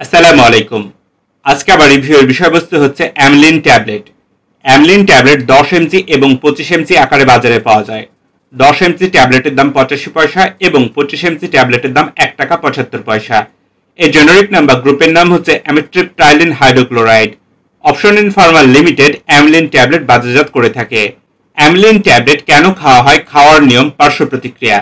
আসসালামু আলাইকুম। আজকে আবার রিভিউয়ের বিষয়বস্তু হচ্ছে অ্যামলিন ট্যাবলেট। অ্যামলিন ট্যাবলেট 10 এমজি এবং 25 এমজি আকারে বাজারে পাওয়া যায়। 10 এমজি ট্যাবলেটের দাম 85 পয়সা এবং 25 এমজি ট্যাবলেটের দাম 1 টাকা 75 পয়সা। এর জেনারিক নাম বা গ্রুপের নাম হচ্ছে amitriptyline hydrochloride. Opsonin Pharma Limited Amlin tablet বাজারজাত করে থাকে। অ্যামলিন ট্যাবলেট কেন খাওয়া হয়, খাওয়ার নিয়ম, পার্শ্ব প্রতিক্রিয়া,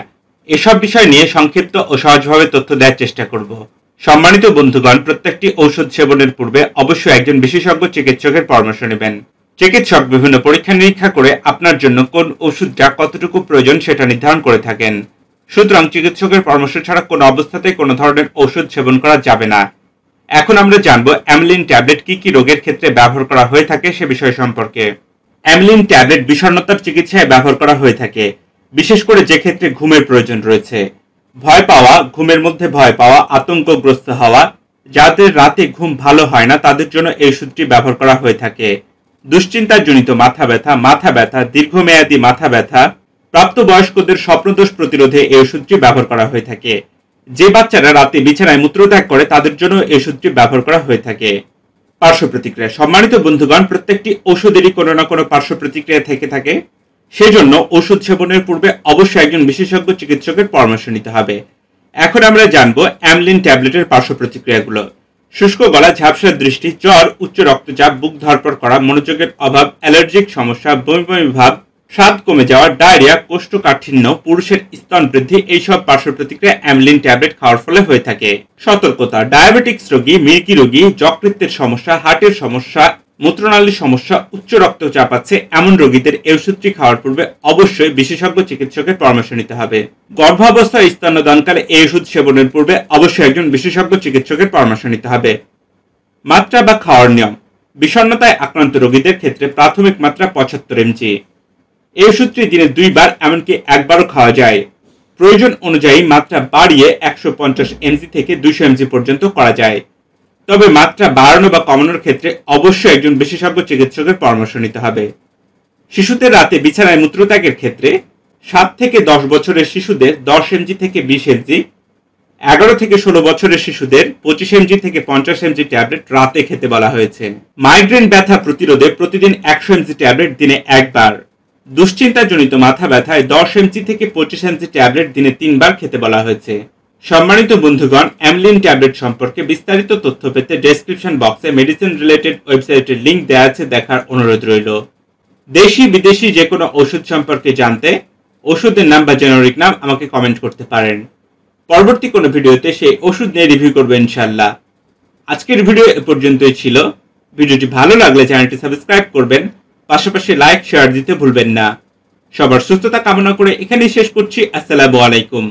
এসব বিষয় নিয়ে সংক্ষিপ্ত ও সহজভাবে তথ্য দেওয়ার চেষ্টা করব। সম্মানিত বন্ধুগণ, প্রত্যেকটি ঔষধ সেবনের পূর্বে অবশ্যই একজন বিশেষজ্ঞ চিকিৎসকের পরামর্শ নেবেন। চিকিৎসক বিভিন্ন পরীক্ষা নিরীক্ষা করে আপনার জন্য কোন ওষুধটা কতটুকু প্রয়োজন সেটা নির্ধারণ করে থাকেন। সুতরাং চিকিৎসকের পরামর্শ ছাড়া কোনো অবস্থাতেই কোনো ধরনের ওষুধ সেবন করা যাবে না। এখন আমরা জানবো অ্যামলিন ট্যাবলেট কি কি রোগের ক্ষেত্রে ব্যবহার করা হয়ে থাকে সে বিষয় সম্পর্কে। অ্যামলিন ট্যাবলেট বিষণ্ণতার চিকিৎসায় ব্যবহার করা হয়ে থাকে, বিশেষ করে যে ক্ষেত্রে ঘুমের প্রয়োজন রয়েছে। ভয় পাওয়া, ঘুমের মধ্যে ভয় পাওয়া, আতঙ্কগ্রস্ত হওয়া, যাদের রাতে ঘুম ভালো হয় না তাদের জন্য এই ওষুধটি ব্যবহার করা হয়ে থাকে। দুশ্চিন্তাজনিত মাথা ব্যথা, দীর্ঘমেয়াদী মাথা ব্যথা, প্রাপ্তবয়স্কদের স্বপ্নদোষ প্রতিরোধে এই ওষুধটি ব্যবহার করা হয়ে থাকে। যে বাচ্চারা রাতে বিছানায় মূত্রত্যাগ করে তাদের জন্য এই ওষুধটি ব্যবহার করা হয়ে থাকে। পার্শ্ব প্রতিক্রিয়া। সম্মানিত বন্ধুগণ, প্রত্যেকটি ওষুধেরই কোনো না কোনো পার্শ্ব প্রতিক্রিয়া থেকে থাকে। সেজন্য ওষুধ সেবনের পূর্বে অবশ্যই একজন বিশেষজ্ঞ চিকিৎসকের পরামর্শ নিতে হবে। এখন আমরা জানবো অ্যামলিন ট্যাবলেটের পার্শ্ব প্রতিক্রিয়াগুলো। শুষ্ক গলা, ঝাপসা দৃষ্টি, জ্বর, উচ্চ রক্তচাপ, বুক ধড়ফড় করা, মনোযোগের অভাব, অ্যালার্জিক সমস্যা, বমি বমি ভাব, স্বাদ কমে যাওয়া, ডায়রিয়া, কোষ্ঠকাঠিন্য, পুরুষের স্তন বৃদ্ধি, এইসব পার্শ্ব প্রতিক্রিয়া অ্যামলিন ট্যাবলেট খাওয়ার ফলে হয়ে থাকে। সতর্কতা। ডায়াবেটিক্স রোগী, মিল্কি রোগী, যকৃতের সমস্যা, হার্টের সমস্যা, মূত্রনালীর সমস্যা, উচ্চ রক্তচাপ আছে এমন রোগীদের এই ওষুধটি খাওয়ার পূর্বে অবশ্যই বিশেষজ্ঞ চিকিৎসকের পরামর্শ নিতে হবে। গর্ভাবস্থায় স্তন্যদানকালে এই ওষুধ সেবনের পূর্বে অবশ্যই একজন বিশেষজ্ঞ চিকিৎসকের পরামর্শ নিতে হবে। মাত্রা বা খাওয়ার নিয়ম। বিষণ্ণতায় আক্রান্ত রোগীদের ক্ষেত্রে প্রাথমিক মাত্রা 75 এমজি। এই ওষুধটি দিনে 2 বার এমনকি একবারও খাওয়া যায়। প্রয়োজন অনুযায়ী মাত্রা বাড়িয়ে 150 এমজি থেকে 200 এমজি পর্যন্ত করা যায়। তবে মাত্রা বাড়ানো বা কমানোর ক্ষেত্রে অবশ্যই একজন বিশেষজ্ঞ চিকিৎসকের পরামর্শ নিতে হবে। শিশুদের রাতে বিছানায় মূত্রত্যাগের ক্ষেত্রে 7 থেকে 10 বছরের শিশুদের 10 এমজি থেকে 20 এমজি, 11 থেকে 16 বছরের শিশুদের 25 এমজি থেকে 50 এমজি ট্যাবলেট রাতে খেতে বলা হয়েছে। মাইগ্রেন ব্যথা প্রতিরোধে প্রতিদিন 100 এমজি ট্যাবলেট দিনে একবার। দুশ্চিন্তাজনিত মাথা ব্যথায় 10 এমজি থেকে 25 এমজি ট্যাবলেট দিনে 3 বার খেতে বলা হয়েছে। সম্মানিত বন্ধুগণ, অ্যামলিন ট্যাবলেট সম্পর্কে বিস্তারিত তথ্য পেতে ডেসক্রিপশন বক্সে মেডিসিন রিলেটেড ওয়েবসাইটের লিংক দেওয়া আছে, দেখার অনুরোধ রইল। দেশি বিদেশি যে কোনো ওষুধ সম্পর্কে জানতে ওষুধের নাম বা জেনারিক নাম আমাকে কমেন্ট করতে পারেন। পরবর্তী কোনো ভিডিওতে সেই ওষুধ নিয়ে রিভিউ করবো ইনশাল্লাহ। আজকের ভিডিও এ পর্যন্তই ছিল। ভিডিওটি ভালো লাগলে চ্যানেলটি সাবস্ক্রাইব করবেন, পাশাপাশি লাইক শেয়ার দিতে ভুলবেন না। সবার সুস্থতা কামনা করে এখানেই শেষ করছি। আসসালামু আলাইকুম।